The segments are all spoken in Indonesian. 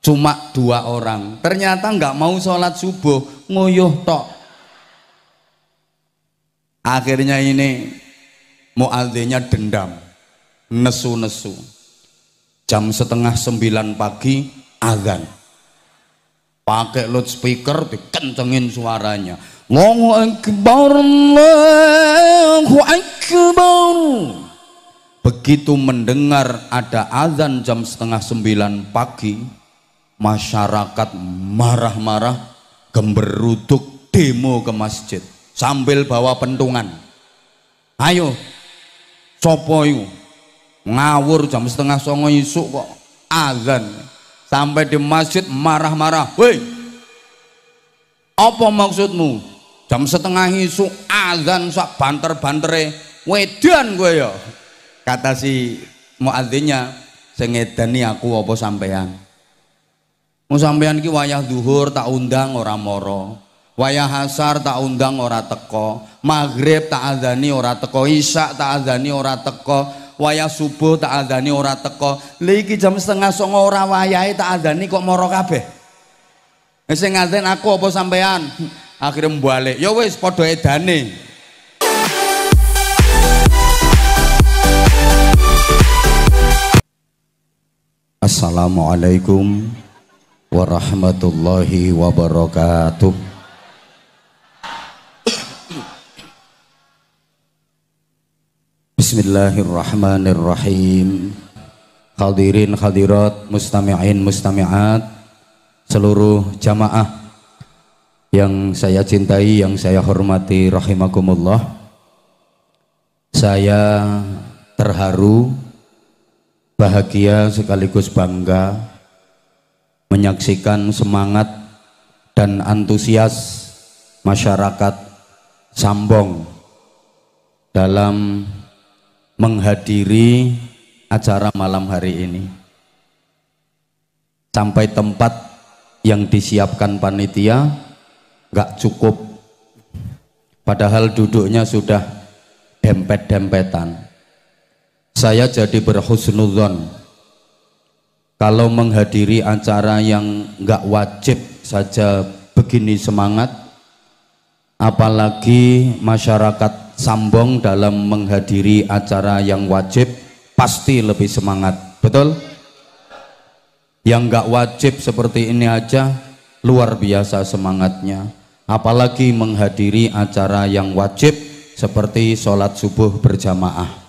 Cuma 2 orang. Ternyata nggak mau sholat subuh, nguyuh tok. Akhirnya ini muadzinnya dendam, nesu-nesu. Jam 8:30 pagi azan. Pakai loudspeaker dikencengin suaranya. Allahu Akbar, Allahu Akbar. Begitu mendengar ada azan jam 8:30 pagi, masyarakat marah-marah, gemberuduk demo ke masjid sambil bawa pentungan. Ayo, sopo iku ngawur jam 8:30 isuk kok azan. Sampai di masjid marah-marah. Woi, apa maksudmu? Jam 8:30 isuk azan sak banter-bantere wedan gue ya. Kata si muadzinnya, sing ngedani aku apa sampean? Mau sampean ki wayah zuhur tak undang ora moro, wayah asar tak undang ora teko, maghrib tak azani ora teko, isya tak azani ora teko, wayah subuh tak azani ora teko. Lha iki jam 8:30 ora wayahe tak azani kok moro kabeh. Sing ngadzan aku apa sampean? Akhirnya mbalik. Ya wis padha edane. Assalamualaikum warahmatullahi wabarakatuh. Bismillahirrahmanirrahim. Hadirin hadirat, mustami'in mustami'at, seluruh jamaah yang saya cintai, yang saya hormati rahimakumullah. Saya terharu, bahagia sekaligus bangga menyaksikan semangat dan antusias masyarakat Sambong dalam menghadiri acara malam hari ini. Sampai tempat yang disiapkan panitia gak cukup, padahal duduknya sudah dempet-dempetan. Saya jadi berhusnudzon kalau menghadiri acara yang gak wajib saja begini semangat, apalagi masyarakat Sambong dalam menghadiri acara yang wajib pasti lebih semangat, betul? Yang gak wajib seperti ini aja luar biasa semangatnya, apalagi menghadiri acara yang wajib seperti sholat subuh berjamaah.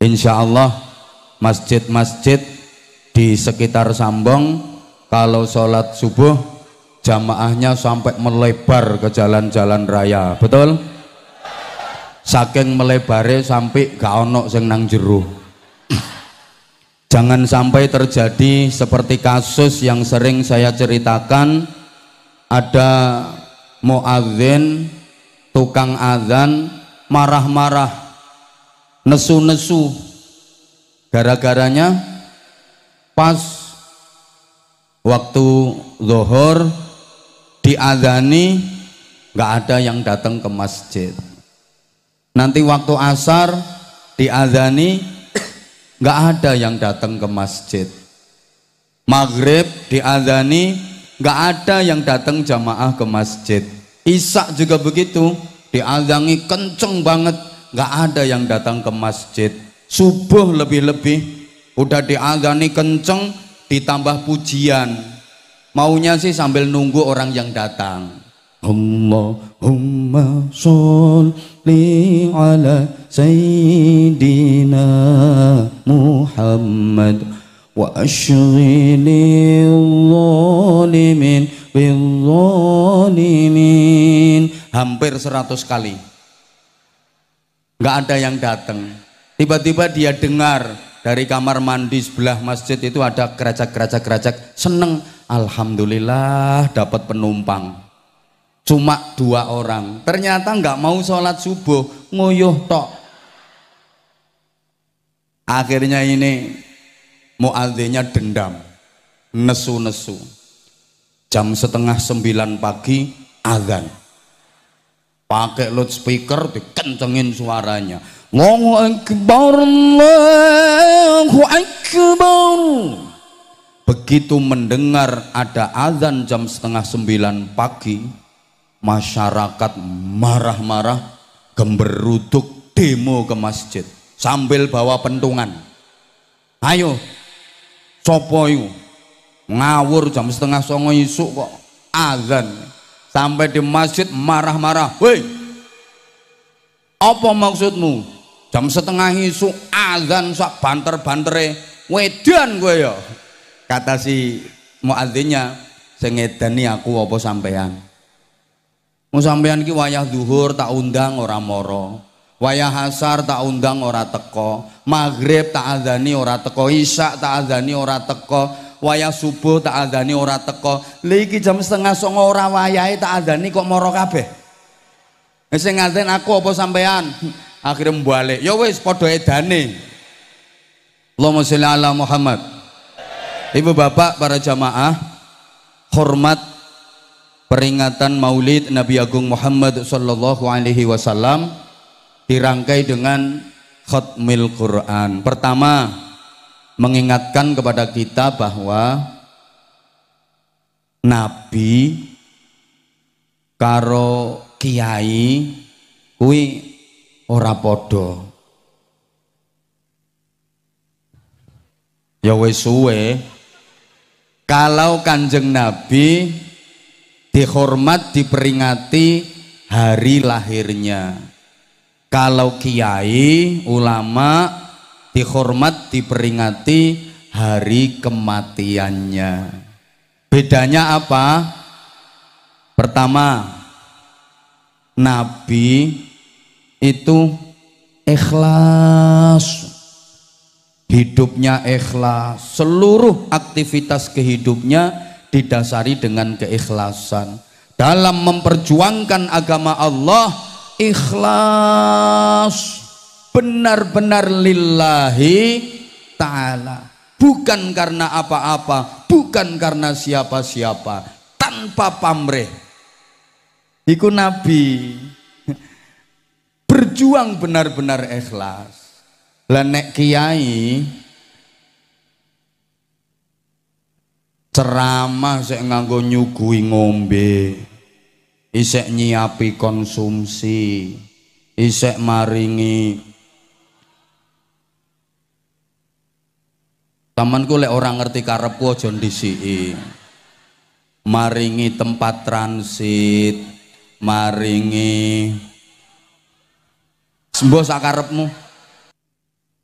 Insya Allah masjid-masjid di sekitar Sambong kalau sholat subuh jamaahnya sampai melebar ke jalan-jalan raya, betul? Saking melebarnya sampai gak ono sing nang jero. Jangan sampai terjadi seperti kasus yang sering saya ceritakan, ada muadzin, tukang azan marah-marah, nesu-nesu, gara-garanya pas waktu zuhur diadzani nggak ada yang datang ke masjid. Nanti waktu asar diadzani nggak ada yang datang ke masjid. Maghrib diadzani nggak ada yang datang jamaah ke masjid. Isya juga begitu, diadzani kenceng banget, nggak ada yang datang ke masjid. Subuh lebih-lebih udah diadzani kenceng, ditambah pujian, maunya sih sambil nunggu orang yang datang. Allahumma sholli ala sayyidina Muhammad wa ashghilil zalimin bil zalimin. Hampir 100 kali nggak ada yang datang. Tiba-tiba dia dengar dari kamar mandi sebelah masjid itu ada geracak-geracak, seneng, alhamdulillah dapat penumpang. Cuma 2 orang. Ternyata nggak mau sholat subuh, nguyuh tok. Akhirnya ini muadzinnya dendam, nesu-nesu. Jam 8:30 pagi azan. Pakai loudspeaker dikencengin suaranya. Allahu Akbar, Allahu Akbar. Begitu mendengar ada azan jam 8:30 pagi, masyarakat marah-marah, gemberuduk demo ke masjid sambil bawa pentungan. Ayo, sopo iku ngawur jam 8:30 isuk kok azan. Sampai di masjid marah-marah. Woi, apa maksudmu? Jam 8:30 isuk azan sak banter-bantere, wedan gue ya. Kata si muadzinnya, sing ngedani aku apa sampean? Mau sampean ki wayah zuhur tak undang ora moro, wayah asar tak undang ora teko, maghrib tak azani ora teko, isya tak azani ora teko, wayah subuh tak azani ora teko. Lha iki jam 8:30 ora wayahe tak azani kok moro kabeh. Sing ngadzan aku apa sampean? Akhirnya balik. Ya wis padha edane. Allahumma sholli ala Muhammad. Ibu bapak para jamaah, hormat peringatan Maulid Nabi Agung Muhammad sallallahu alaihi wasallam dirangkai dengan khatmil Quran. Pertama, mengingatkan kepada kita bahwa Nabi karo kiai kuwi ora padha. Ya wis suwe kalau Kanjeng Nabi dihormat diperingati hari lahirnya, kalau kiai ulama dihormat diperingati hari kematiannya. Bedanya apa? Pertama, Nabi itu ikhlas, hidupnya ikhlas, seluruh aktivitas kehidupnya didasari dengan keikhlasan. Dalam memperjuangkan agama Allah, ikhlas, benar-benar lillahi ta'ala, bukan karena apa-apa, bukan karena siapa-siapa, tanpa pamrih. Iku Nabi berjuang benar-benar ikhlas. Lah nek kiai ceramah sik nganggo nyuguhi ngombe, isek nyiapi konsumsi, isek maringi. Tamanku lek orang ngerti karepku aja ndisiki. Maringi tempat transit, maringi sembuh sakarepmu.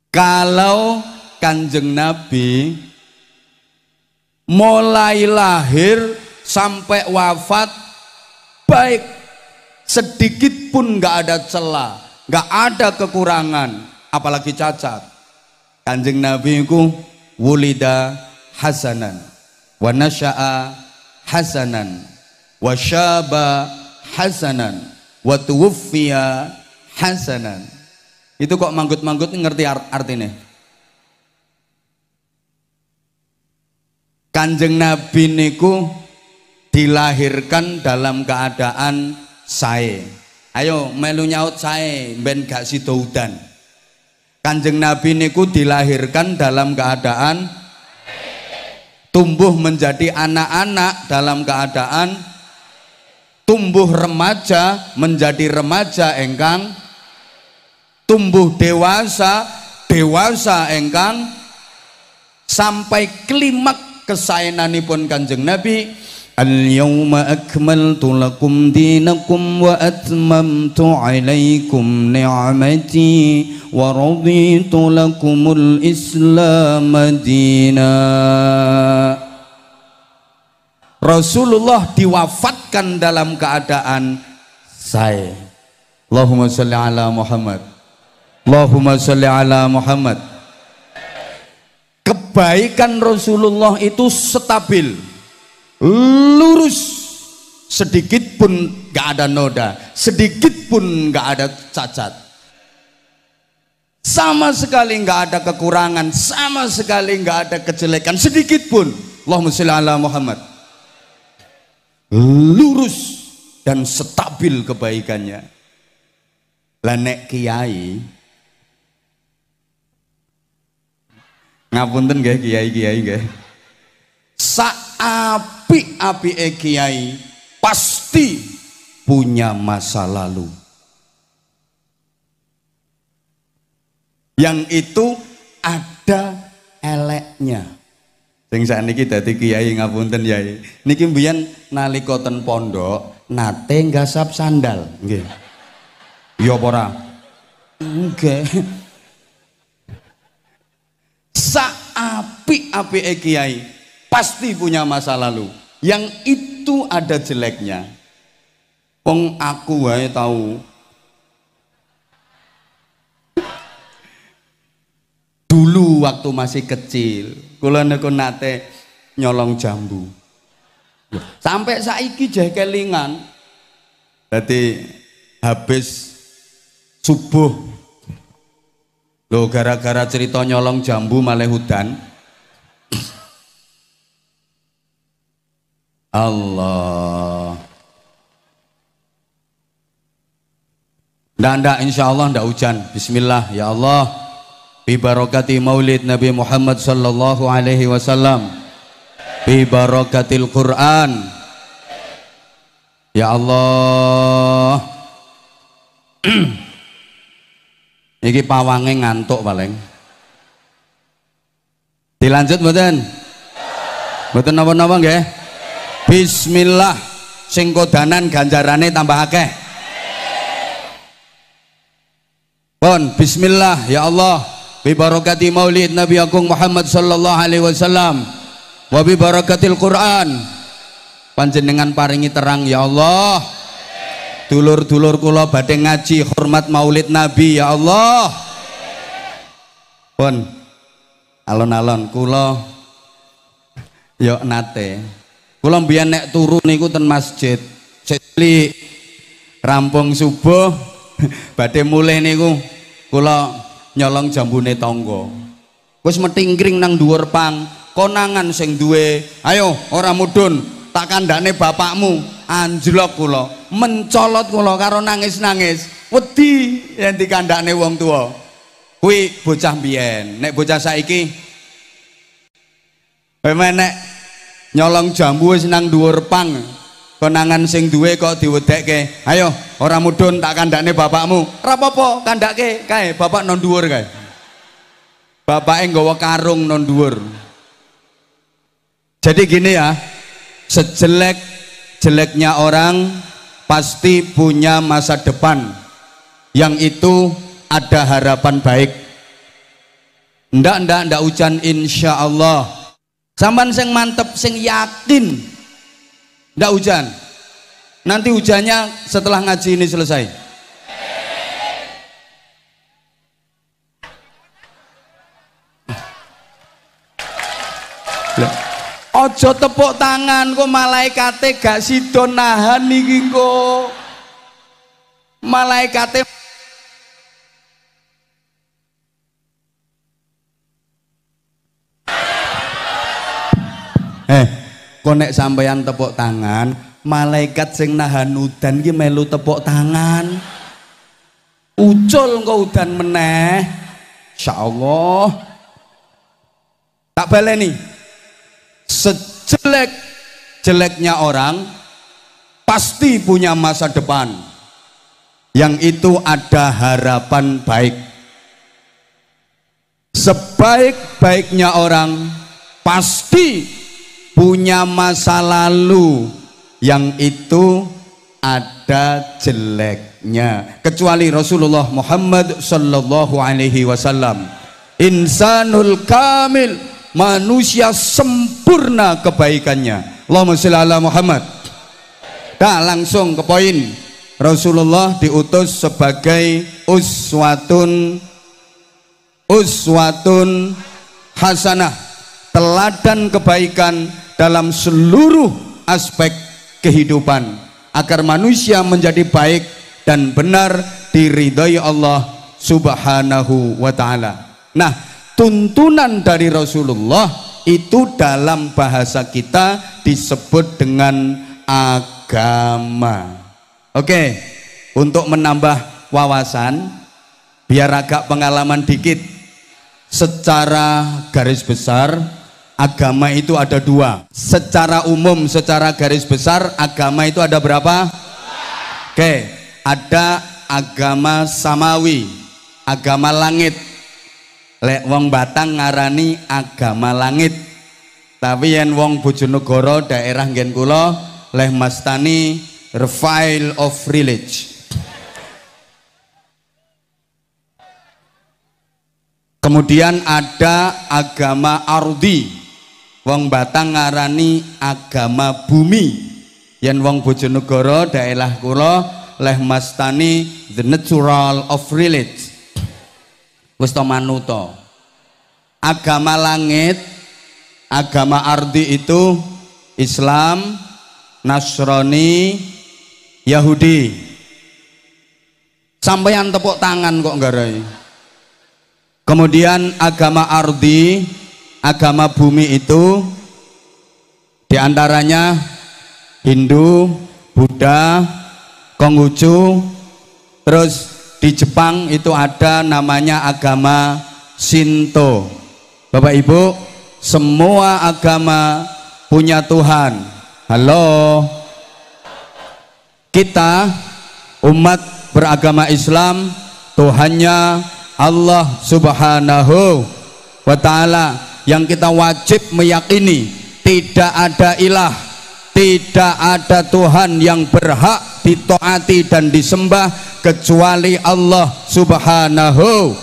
Kalau Kanjeng Nabi mulai lahir sampai wafat baik, sedikit pun nggak ada celah, nggak ada kekurangan, apalagi cacat. Kanjeng Nabi itu wulida hasanan wa nasya'a hasanan wa syaba hasanan wa tuwuffiya hasanan. Itu kok manggut-manggut ngerti artinya? Kanjeng Nabi niku dilahirkan dalam keadaan sae. Ayo melu nyaut sae ben gak sida udan. Kanjeng Nabi niku dilahirkan dalam keadaan tumbuh menjadi anak-anak, dalam keadaan tumbuh remaja menjadi remaja engkang tumbuh dewasa, dewasa engkang sampai klimak kesaenanipun Kanjeng Nabi. Al-yawma akmaltu lakum dinakum wa atmamtu alaikum ni'mati wa raditu lakumul Islam dina. Rasulullah diwafatkan dalam keadaan sae. Allahumma sholli ala Muhammad. Allahumma sholli ala Muhammad. Kebaikan Rasulullah itu stabil, lurus, sedikit pun gak ada noda, sedikit pun gak ada cacat, sama sekali gak ada kekurangan, sama sekali gak ada kejelekan sedikit pun. Allahumma sholli ala Muhammad. Lurus dan stabil kebaikannya. Lah nek kiai Ngapunten nggih kiai-kiai nggih. Saapik-apike kiai pasti punya masa lalu. Yang itu ada eleknya. Sing sakniki dadi kiai ngapunten yai. Niki mbiyen nalika ten pondok nate nggasap sandal, nggih. Ya apa ora? Nggih. Saapik-apike kiai pasti punya masa lalu. Yang itu ada jeleknya. Wong aku wae tahu. Dulu waktu masih kecil, kula niku nate nyolong jambu. Sampai saiki jeh kelingan. Dadi habis subuh. Loh gara-gara cerita nyolong jambu malah hudan. Allah. Ndak insyaallah ndak hujan. Bismillah ya Allah. Bi barakati maulid Nabi Muhammad sallallahu alaihi wasallam, bi barakatil Quran ya Allah. Iki pawange ngantuk paling. Dilanjut mboten? Mboten napa-napa nggih? Bismillah, sing kodanan ganjarane tambah akeh. Pun bismillah ya Allah. Bi barakati maulid Nabi Agung Muhammad sallallahu alaihi wasallam wa bi barakatil Quran, panjenengan paringi terang ya Allah. Dulur-dulur kula badhe ngaji hormat maulid Nabi ya Allah. Pun alon-alon kula ya nate kula mbiyen nek turu niku ten masjid cilik rampung subuh badhe mulih niku kula nyolong jambune tangga. Wis metingkring nang dhuwur pang, konangan sing duwe, ayo ora mudhun, tak kandhane bapakmu. Anjlok kula, mencolot kula karo nangis-nangis. Wedi yen dikandhane wong tuwa. Kuwi bocah mbiyen, nek bocah saiki nek nyolong jambu wis nang dhuwur pang, konangan sing duwe kok diwedekke, ayo ora mudhun tak kandhane bapakmu. Ora apa-apa kandhake kae, bapak non dhuwur kae. Bapake nggawa karung non dhuwur. Jadi gini ya, sejelek-jeleknya orang pasti punya masa depan yang itu ada harapan baik. Ndak hujan insya Allah. Sampan sing mantep, sing yakin ndak hujan. Nanti hujannya setelah ngaji ini selesai. Ojo tepuk tangan kok malaikate gak sido nahan iki kok. Malaikate kok nek sampeyan tepuk tangan, malaikat sing nahan udan iki melu tepuk tangan. Ucul engko udan meneh. Insyaallah. Tak baleni. Sejelek-jeleknya orang pasti punya masa depan yang itu ada harapan baik. Sebaik-baiknya orang pasti punya masa lalu yang itu ada jeleknya, kecuali Rasulullah Muhammad sallallahu alaihi wasallam. Insanul kamil, manusia sempurna kebaikannya. Allahumma sholli ala Muhammad. Nah, langsung ke poin. Rasulullah diutus sebagai uswatun hasanah, teladan kebaikan dalam seluruh aspek kehidupan, agar manusia menjadi baik dan benar diridhai Allah subhanahu wa ta'ala. Nah, tuntunan dari Rasulullah itu dalam bahasa kita disebut dengan agama. Oke, untuk menambah wawasan biar agak pengalaman dikit, secara garis besar agama itu ada dua. Secara umum, secara garis besar agama itu ada berapa? Oke, ada agama samawi, agama langit. Lek wong Batang ngarani agama langit. Tapi yen wong Bojonegoro daerah nggen kula leh mastani Revival of Village. Kemudian ada agama ardi. Wong Batang ngarani agama bumi. Yen wong Bojonegoro daerah kula leh mastani the natural of village. Wis to manuto. Agama langit, agama ardi itu Islam, Nasrani, Yahudi. Sampeyan tepuk tangan kok nggarai. Kemudian agama ardi, agama bumi itu diantaranya Hindu, Buddha, Konghucu. Terus di Jepang itu ada namanya agama Shinto. Bapak Ibu, semua agama punya Tuhan. Halo. Kita umat beragama Islam, Tuhannya Allah Subhanahu wa ta'ala, yang kita wajib meyakini tidak ada ilah, tidak ada Tuhan yang berhak ditaati dan disembah kecuali Allah Subhanahu.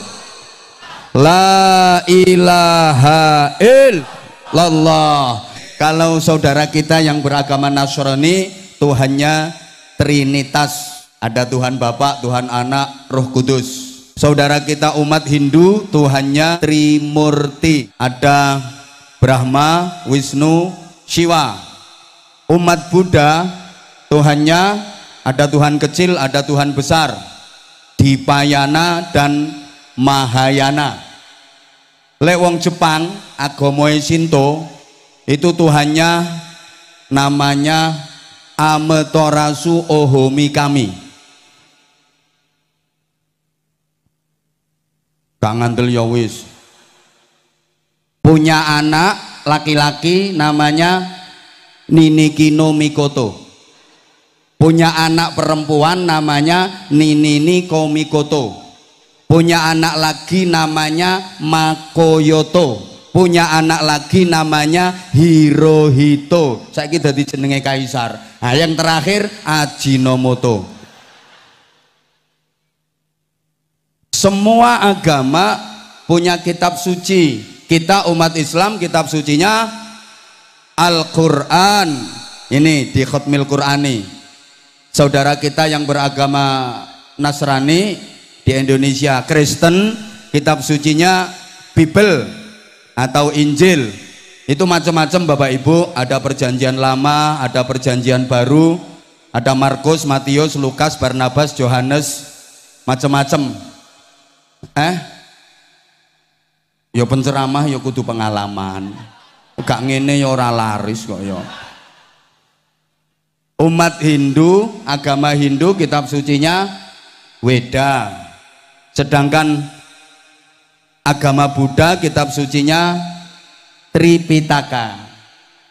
La ilaha illallah. Kalau saudara kita yang beragama Nasrani, Tuhannya Trinitas, ada Tuhan Bapa, Tuhan Anak, Roh Kudus. Saudara kita umat Hindu, Tuhannya Trimurti, ada Brahma, Wisnu, Shiva. Umat Buddha, Tuhannya ada Tuhan kecil, ada Tuhan besar, Dipayana dan Mahayana. Lek wong Jepang, agamane Shinto, itu Tuhannya namanya Amaterasu Ohomi Kami. Gak ngandel ya wis. Punya anak laki-laki namanya Ninikino Mikoto. Punya anak perempuan namanya Ninini Komikoto. Punya anak lagi namanya Makoyoto. Punya anak lagi namanya Hirohito. Saiki dadi jenenge kaisar. Nah, yang terakhir Ajinomoto. Semua agama punya kitab suci. Kita umat Islam kitab sucinya Al-Quran. Ini di Khutmil Qurani. Saudara kita yang beragama Nasrani di Indonesia, Kristen, kitab sucinya Bible atau Injil. Itu macam-macam Bapak Ibu, ada perjanjian lama, ada perjanjian baru, ada Markus, Matius, Lukas, Barnabas, Yohanes, macam-macam. Ya penceramah ya kudu pengalaman. Gak ngene ya ora laris kok ya. Umat Hindu, agama Hindu, kitab sucinya Weda. Sedangkan agama Buddha, kitab sucinya Tripitaka.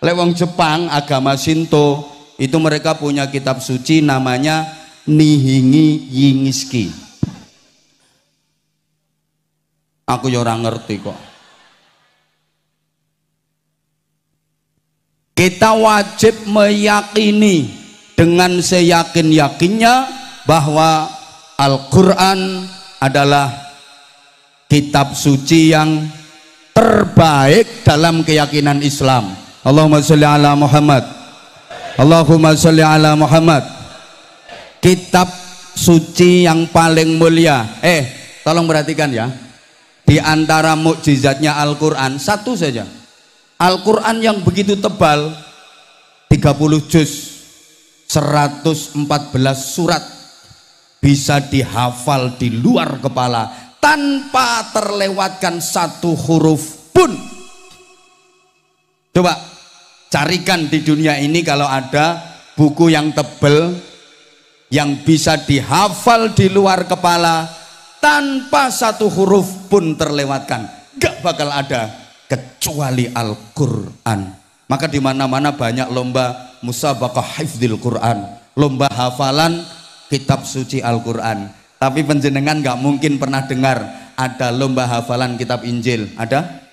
Lek wong Jepang, agama Shinto, itu mereka punya kitab suci namanya Nihingi Yingiski. Aku ya ora ngerti kok. Kita wajib meyakini dengan seyakin-yakinnya bahwa Al-Quran adalah kitab suci yang terbaik dalam keyakinan Islam. Allahumma sholli ala Muhammad. Allahumma sholli ala Muhammad. Kitab suci yang paling mulia. Tolong perhatikan ya. Di antara mukjizatnya Al-Quran satu saja. Al-Quran yang begitu tebal, 30 juz, 114 surat, bisa dihafal di luar kepala tanpa terlewatkan satu huruf pun. Coba carikan di dunia ini kalau ada buku yang tebal yang bisa dihafal di luar kepala tanpa satu huruf pun terlewatkan. Gak bakal ada kecuali Al-Qur'an. Maka di mana-mana banyak lomba musabaqah hifdzil Qur'an, lomba hafalan kitab suci Al-Qur'an. Tapi penjenengan nggak mungkin pernah dengar ada lomba hafalan kitab Injil. Ada?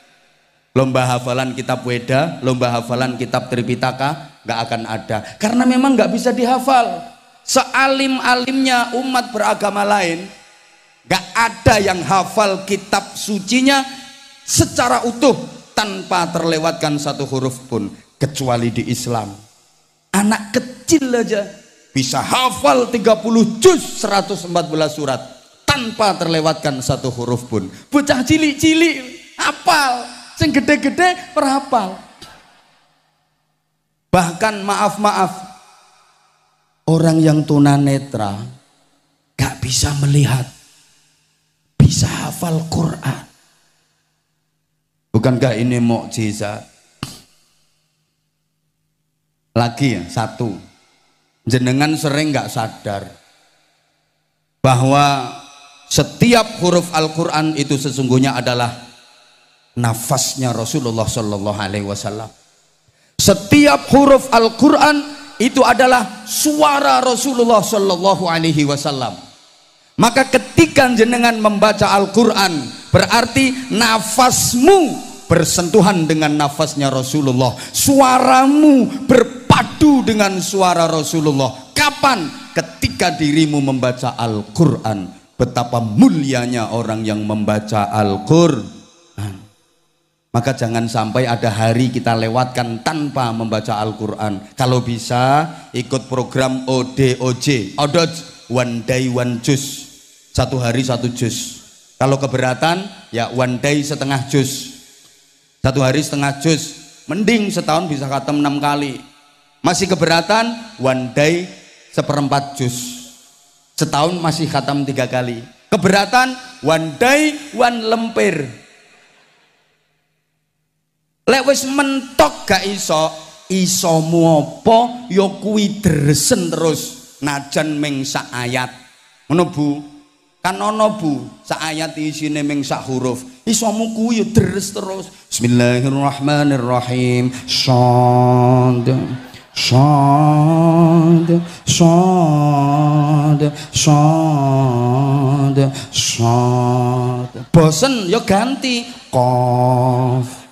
Lomba hafalan kitab Weda, lomba hafalan kitab Tripitaka, nggak akan ada. Karena memang nggak bisa dihafal. Sealim-alimnya umat beragama lain, nggak ada yang hafal kitab sucinya secara utuh tanpa terlewatkan satu huruf pun, kecuali di Islam. Anak kecil aja bisa hafal 30 juz 114 surat tanpa terlewatkan satu huruf pun. Bocah cilik-cilik hafal, sing gede-gede perhafal. Bahkan maaf orang yang tunanetra gak bisa melihat, bisa hafal Quran. Bukankah ini mukjizat? Lagi ya, satu, jenengan sering gak sadar bahwa setiap huruf Al-Quran itu sesungguhnya adalah nafasnya Rasulullah Sallallahu Alaihi Wasallam. Setiap huruf Al-Quran itu adalah suara Rasulullah Sallallahu Alaihi Wasallam. Maka ketika jenengan membaca Al-Quran, berarti nafasmu bersentuhan dengan nafasnya Rasulullah, suaramu berpadu dengan suara Rasulullah. Kapan? Ketika dirimu membaca Al-Quran. Betapa mulianya orang yang membaca Al-Quran. Maka jangan sampai ada hari kita lewatkan tanpa membaca Al-Quran. Kalau bisa ikut program ODOJ, one day one juz, satu hari satu juz. Kalau keberatan ya one day setengah juz, satu hari setengah juz. Mending setahun bisa khatam 6 kali. Masih keberatan one day seperempat juz, setahun masih khatam 3 kali. Keberatan one day one lemper. Lek wis mentok gak isomu apa ya kuwi dresen terus najan ming sak ayat. Ngono Bu. Kan ana Bu, sak ayat isine ming sak huruf. Isomu kuwi ya deres terus. Bismillahirrahmanirrahim. Shad Shad Shad Shad Shad. Bosen ya ganti Qaf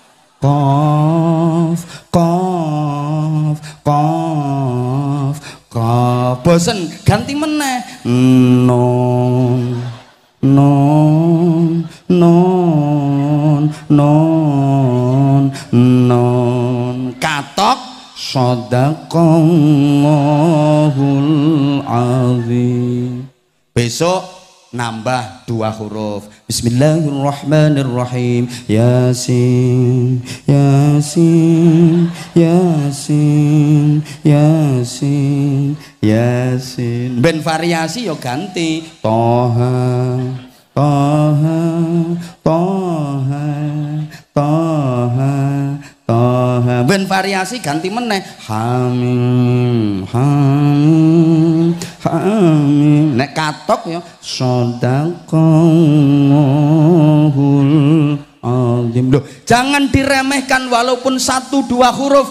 Qaf Qaf Qaf Qaf. Bosen ganti meneh Nun Nun Nun Nun Nun. Katok Shadaqallahul azim. Besok nambah 2 huruf. Bismillahirrahmanirrahim. Yasin Yasin Yasin Yasin Yasin. Ben variasi yo ganti Toha Toha Toha Toha Toha. Ben variasi ganti meneh Hamim Hamim Hamim. Nek katok ya Shadaqallahul azim. Loh, jangan diremehkan walaupun 1-2 huruf.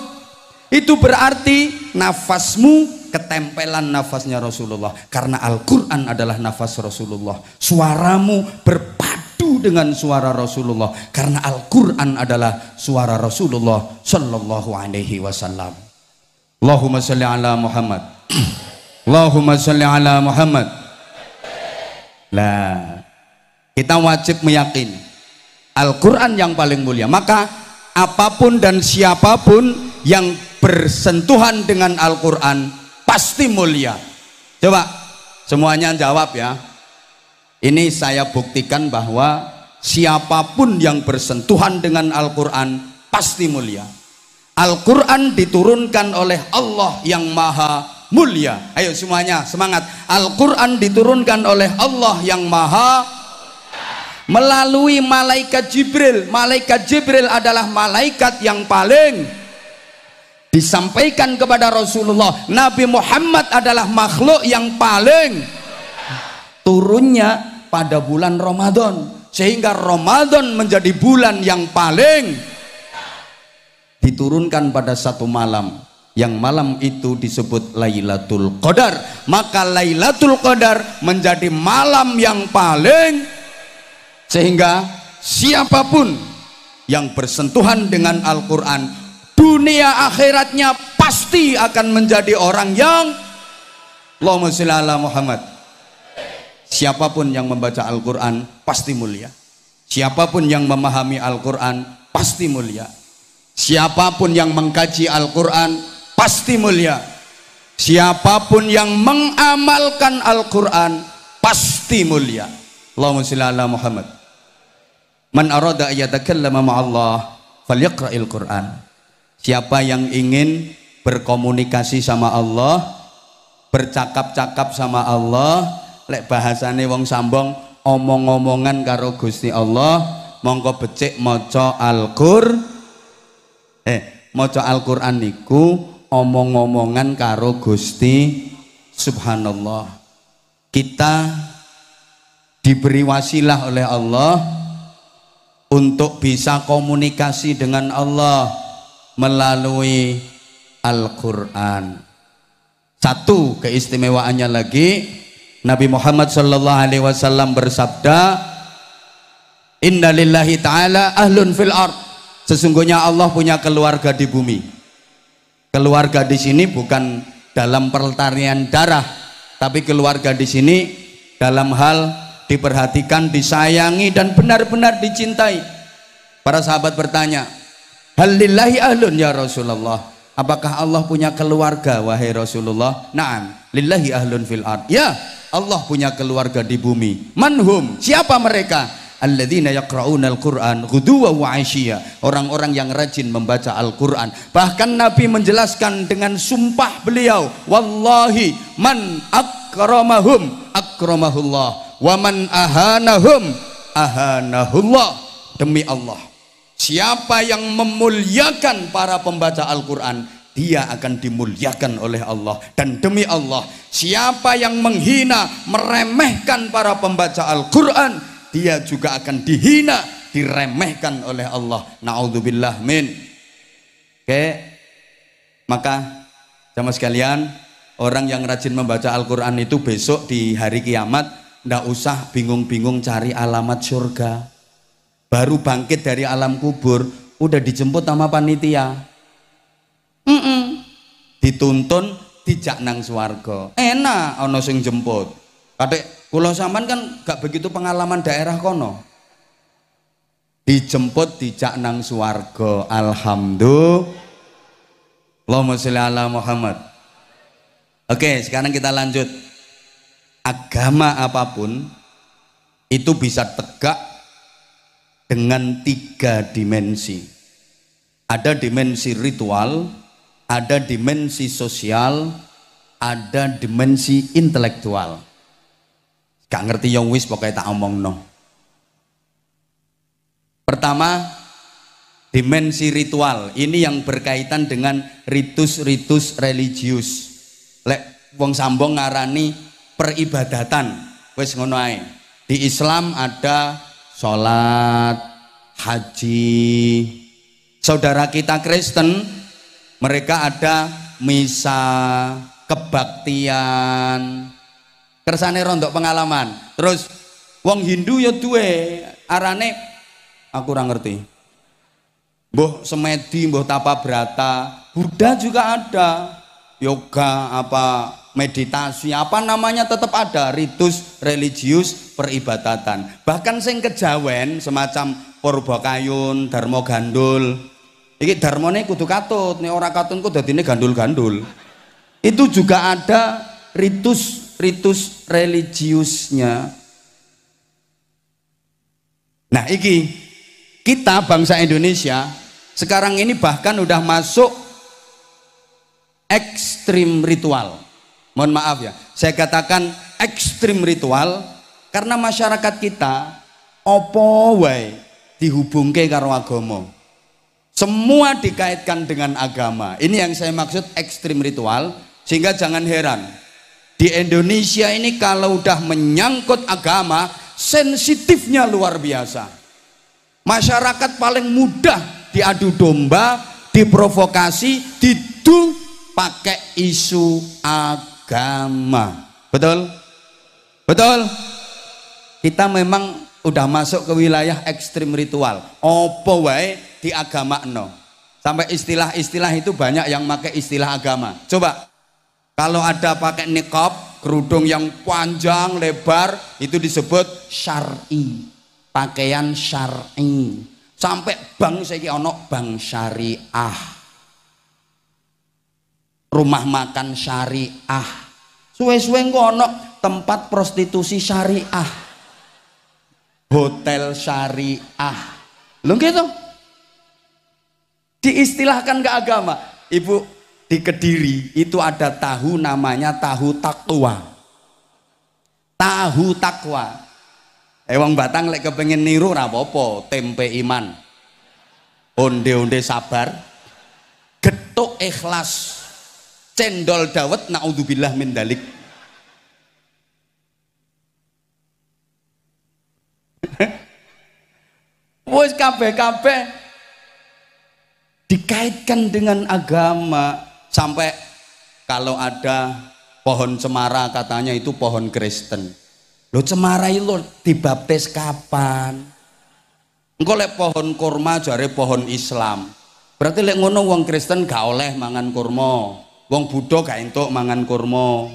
Itu berarti nafasmu ketempelan nafasnya Rasulullah. Karena Al-Quran adalah nafas Rasulullah. Suaramu berpadu dengan suara Rasulullah. Karena Al-Quran adalah suara Rasulullah Sallallahu Alaihi Wasallam. Allahumma salli ala Muhammad. Allahumma salli ala Muhammad. Lah, kita wajib meyakini Al-Quran yang paling mulia. Maka apapun dan siapapun yang bersentuhan dengan Al-Quran pasti mulia. Coba semuanya jawab ya. Ini saya buktikan bahwa siapapun yang bersentuhan dengan Al-Quran pasti mulia. Al-Quran diturunkan oleh Allah yang maha mulia. Ayo semuanya semangat. Al-Quran diturunkan oleh Allah yang maha melalui malaikat Jibril. Malaikat Jibril adalah malaikat yang paling disampaikan kepada Rasulullah. Nabi Muhammad adalah makhluk yang paling turunnya pada bulan Ramadan. sehingga Ramadan menjadi bulan yang paling diturunkan pada satu malam, yang malam itu disebut Lailatul Qadar. Maka Lailatul Qadar menjadi malam yang paling, sehingga siapapun yang bersentuhan dengan Al-Quran, dunia akhiratnya pasti akan menjadi orang yang, Allahumma sholli ala Muhammad. Siapapun yang membaca Al-Quran pasti mulia. Siapapun yang memahami Al-Quran pasti mulia. Siapapun yang mengkaji Al-Quran pasti mulia. Siapapun yang mengamalkan Al-Quran pasti mulia. Allahumma sholli ala Muhammad. Man arada ayatakallama ma'allah falyaqra'il Quran. Siapa yang ingin berkomunikasi sama Allah, bercakap-cakap sama Allah, lek bahasane wong sambong omong-omongan karo Gusti Allah, mongko becik maca maca Al-Qur'an niku omong-omongan karo Gusti. Subhanallah. Kita diberi wasilah oleh Allah untuk bisa komunikasi dengan Allah melalui Al-Qur'an. Satu keistimewaannya lagi, Nabi Muhammad sallallahu alaihi wasallam bersabda, "Inna lillahi ta'ala ahlun fil ard." Sesungguhnya Allah punya keluarga di bumi. Keluarga di sini bukan dalam pertanian darah, tapi keluarga di sini dalam hal diperhatikan, disayangi dan benar-benar dicintai. Para sahabat bertanya, "Hal lillahi ahlun ya Rasulullah?" Apakah Allah punya keluarga wahai Rasulullah? Na'am, lillahi ahlun fil ard. Ya, Allah punya keluarga di bumi. Manhum? Siapa mereka? Alladzina yaqra'una al-Qur'an ghuduwan wa 'ashiyya. Orang-orang yang rajin membaca Al-Qur'an. Bahkan Nabi menjelaskan dengan sumpah beliau, wallahi man akramahum akramahullah wa man ahanahum ahanahullah. Demi Allah, siapa yang memuliakan para pembaca Al-Quran, dia akan dimuliakan oleh Allah. Dan demi Allah, siapa yang menghina, meremehkan para pembaca Al-Quran, dia juga akan dihina, diremehkan oleh Allah. Na'udzubillah min. Oke, maka jamaah sekalian, orang yang rajin membaca Al-Quran itu besok di hari kiamat ndak usah bingung-bingung cari alamat surga. Baru bangkit dari alam kubur udah dijemput sama panitia. Dituntun dijak nang swarga. Enak ana sing jemput. Kadek kula sampean kan gak begitu pengalaman daerah kono. Dijemput dijak nang swarga. Alhamdulillah. Allahumma sholli ala Muhammad. Oke, sekarang kita lanjut. Agama apapun itu bisa tegak dengan 3 dimensi. Ada dimensi ritual, ada dimensi sosial, ada dimensi intelektual. Gak ngerti yang wis pokoknya tak omong no. Pertama, dimensi ritual. Ini yang berkaitan dengan ritus-ritus religius. Lek wong sambong ngarani peribadatan. Wis ngono ae. Di Islam ada sholat, haji. Saudara kita Kristen, mereka ada misa, kebaktian. Kersane rondok pengalaman. Terus wong Hindu ya duwe arane aku ora ngerti. Mbuh semedi, mbuh tapa brata. Buddha juga ada. Yoga apa meditasi apa namanya tetap ada ritus religius peribadatan. Bahkan sing kejawen semacam Purbakayun, Darmo Gandul. Iki darmone kudu katut, nek ora katut kok dadine gandul-gandul. Itu juga ada ritus religiusnya. Nah, iki kita bangsa Indonesia sekarang ini bahkan udah masuk ekstrim ritual. Mohon maaf ya, saya katakan ekstrim ritual karena masyarakat kita opo wae dihubungke karo agama. Semua dikaitkan dengan agama. Ini yang saya maksud ekstrim ritual. Sehingga jangan heran, di Indonesia ini kalau udah menyangkut agama, sensitifnya luar biasa. Masyarakat paling mudah diadu domba, diprovokasi, didu pakai isu agama. Betul? Betul? Kita memang udah masuk ke wilayah ekstrim ritual. Opo wae di agama no. Sampai istilah-istilah itu banyak yang pakai istilah agama. Coba kalau ada pakai niqab, kerudung yang panjang lebar, itu disebut syar'i. Pakaian syar'i. Sampai bank saiki ono bank syariah. Rumah makan syariah. Suwe-suwe ono tempat prostitusi syariah. Hotel syariah. Lho gitu. Diistilahkan ke agama. Ibu, di Kediri itu ada tahu namanya tahu takwa. Tahu takwa. Wong Batang lek kepengen niru ora apa-apa, tempe iman. Onde-onde sabar. Getuk ikhlas. Cendol dawet naudzubillah min dalik. Wis kabeh-kabeh dikaitkan dengan agama. Sampai kalau ada pohon cemara katanya itu pohon Kristen. Lo cemara itu dibaptis kapan? Engko lek pohon kurma jare pohon Islam. Berarti lek ngono wong Kristen gak oleh mangan kurma. Wong Buddha gak entuk mangan kurma.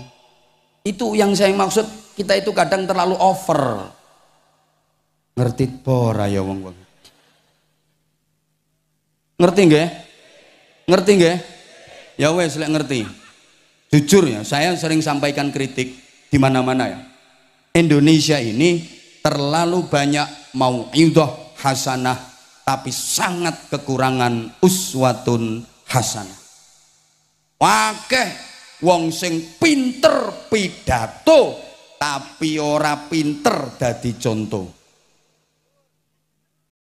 Itu yang saya maksud, kita itu kadang terlalu over. Ngerti pora ya wong-wong? Ngerti nggih? Ngerti nggih? Ya wes lek ngerti. Jujur ya, saya sering sampaikan kritik di mana-mana ya. Indonesia ini terlalu banyak mau'idhah hasanah tapi sangat kekurangan uswatun hasanah. Wakeh wong sing pinter pidato tapi ora pinter dadi contoh.